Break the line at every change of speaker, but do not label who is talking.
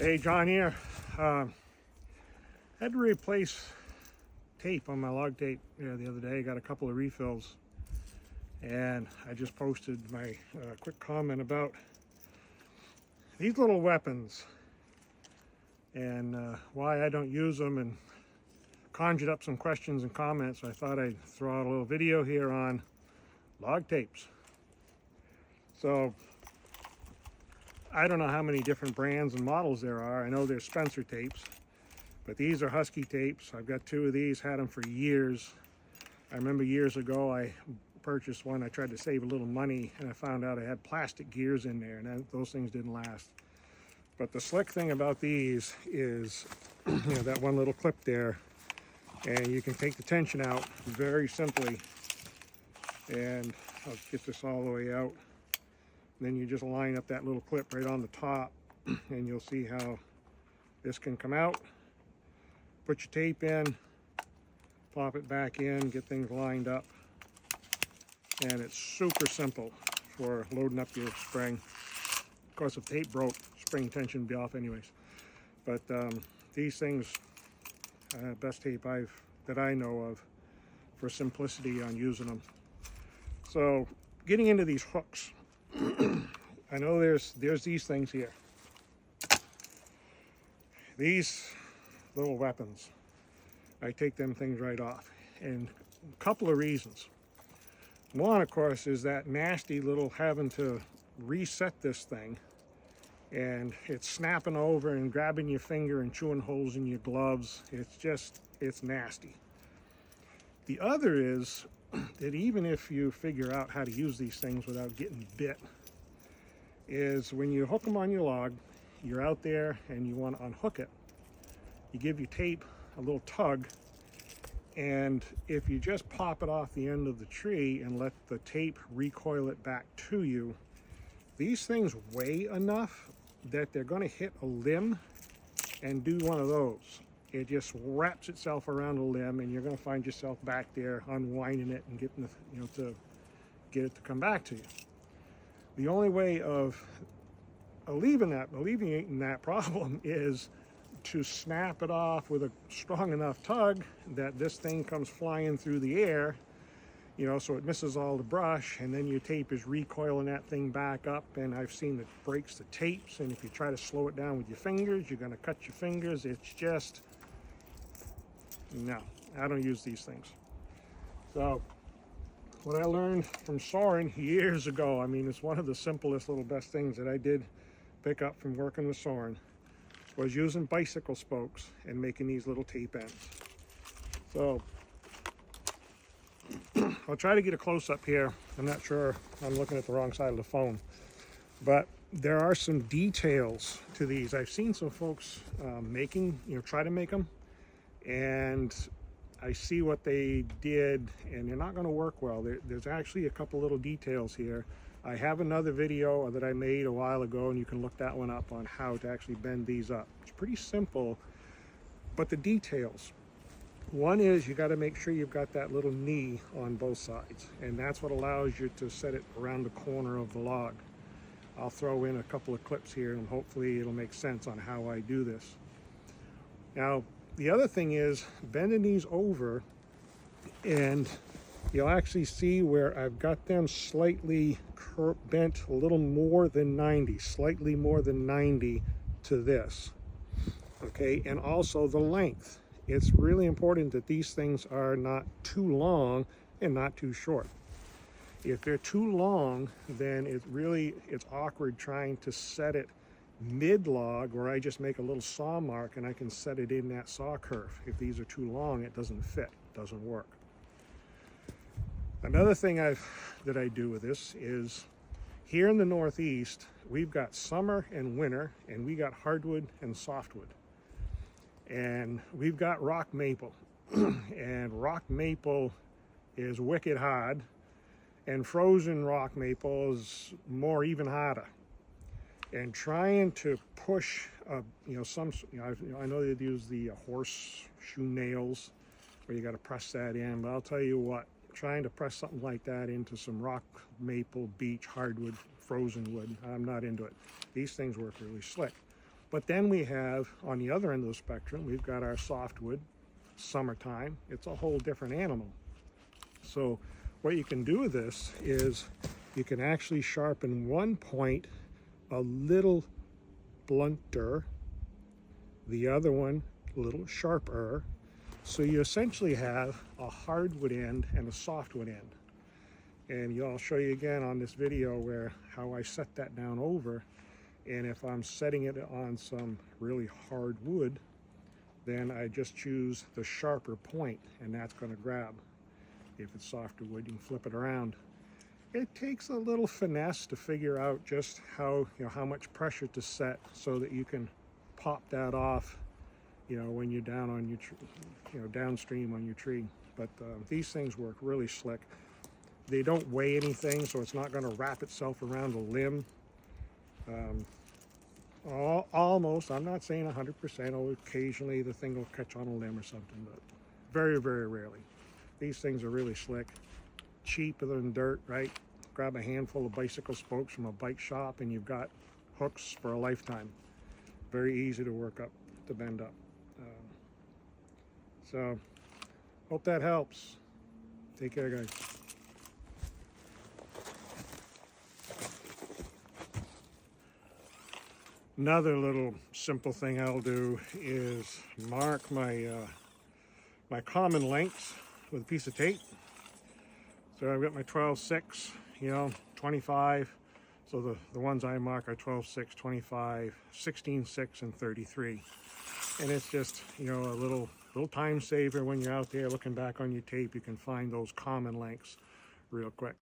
Hey, John here. Had to replace tape on my log tape the other day. Got a couple of refills, and I just posted my quick comment about these little weapons and why I don't use them, and conjured up some questions and comments. So I thought I'd throw out a little video here on log tapes. So I don't know how many different brands and models there are. I know there's Spencer tapes, but these are Husky tapes. I've got two of these, had them for years. I remember years ago I purchased one. I tried to save a little money, and I found out I had plastic gears in there, and those things didn't last. But the slick thing about these is that one little clip there, and you can take the tension out very simply. And I'll get this all the way out. Then you just line up that little clip right on the top, and you'll see how this can come out. Put your tape in, pop it back in, get things lined up, and it's super simple for loading up your spring. Of course, if tape broke, spring tension would be off anyways. But these things, best tape that I know of for simplicity on using them. So getting into these hooks. I know there's these things here. These little weapons, I take them things right off, and a couple of reasons. One, of course, is that nasty little having to reset this thing, and it's snapping over and grabbing your finger and chewing holes in your gloves. It's nasty. The other is that even if you figure out how to use these things without getting bit, is when you hook them on your log, you're out there and you want to unhook it, you give your tape a little tug, and if you just pop it off the end of the tree and let the tape recoil it back to you, these things weigh enough that they're going to hit a limb and do one of those. It just wraps itself around a limb, and you're going to find yourself back there unwinding it and getting to get it to come back to you. The only way of alleviating that problem is to snap it off with a strong enough tug that this thing comes flying through the air, so it misses all the brush, and then your tape is recoiling that thing back up. And I've seen it breaks the tapes, and if you try to slow it down with your fingers, you're going to cut your fingers. It's just, no, I don't use these things. So what I learned from Soren years ago, it's one of the simplest little best things that I did pick up from working with Soren, was using bicycle spokes and making these little tape ends. So I'll try to get a close-up here. I'm not sure, I'm looking at the wrong side of the phone, but there are some details to these. I've seen some folks try to make them, and I see what they did, and they're not going to work well. There's actually a couple little details here. I have another video that I made a while ago, and you can look that one up on how to actually bend these up. It's pretty simple, but the details. One is you got to make sure you've got that little knee on both sides, and that's what allows you to set it around the corner of the log. I'll throw in a couple of clips here, and hopefully it'll make sense on how I do this. Now, the other thing is bending these over, and you'll actually see where I've got them slightly bent a little more than 90, slightly more than 90 to this. Okay, and also the length. It's really important that these things are not too long and not too short. If they're too long, then it's awkward trying to set it mid-log, where I just make a little saw mark and I can set it in that saw curve. If these are too long, it doesn't fit, doesn't work. Another thing that I do with this is, here in the Northeast, we've got summer and winter, and we got hardwood and softwood. And we've got rock maple. And rock maple is wicked hard, and frozen rock maple is more even harder. And trying to push, I know they use the horseshoe nails where you got to press that in, but I'll tell you what, trying to press something like that into some rock maple, beech, hardwood, frozen wood, I'm not into it. These things work really slick. But then we have, on the other end of the spectrum, we've got our softwood, summertime. It's a whole different animal. So what you can do with this is you can actually sharpen one point a little blunter, the other one a little sharper. So you essentially have a hardwood end and a softwood end. And I'll show you again on this video where how I set that down over. And if I'm setting it on some really hard wood, then I just choose the sharper point, and that's going to grab. If it's softer wood, you can flip it around. It takes a little finesse to figure out just how much pressure to set so that you can pop that off, when you're down on your tree, downstream on your tree. But these things work really slick. They don't weigh anything, so it's not going to wrap itself around a limb. Almost, I'm not saying 100%, or occasionally the thing will catch on a limb or something, but very, very rarely. These things are really slick, cheaper than dirt, right? Grab a handful of bicycle spokes from a bike shop and you've got hooks for a lifetime. Very easy to work up, to bend up. So, hope that helps. Take care, guys. Another little simple thing I'll do is mark my my common lengths with a piece of tape. So I've got my 12/6, 25. So the ones I mark are 12/6, 25, 16/6, and 33. And it's just, a little time saver when you're out there looking back on your tape. You can find those common lengths real quick.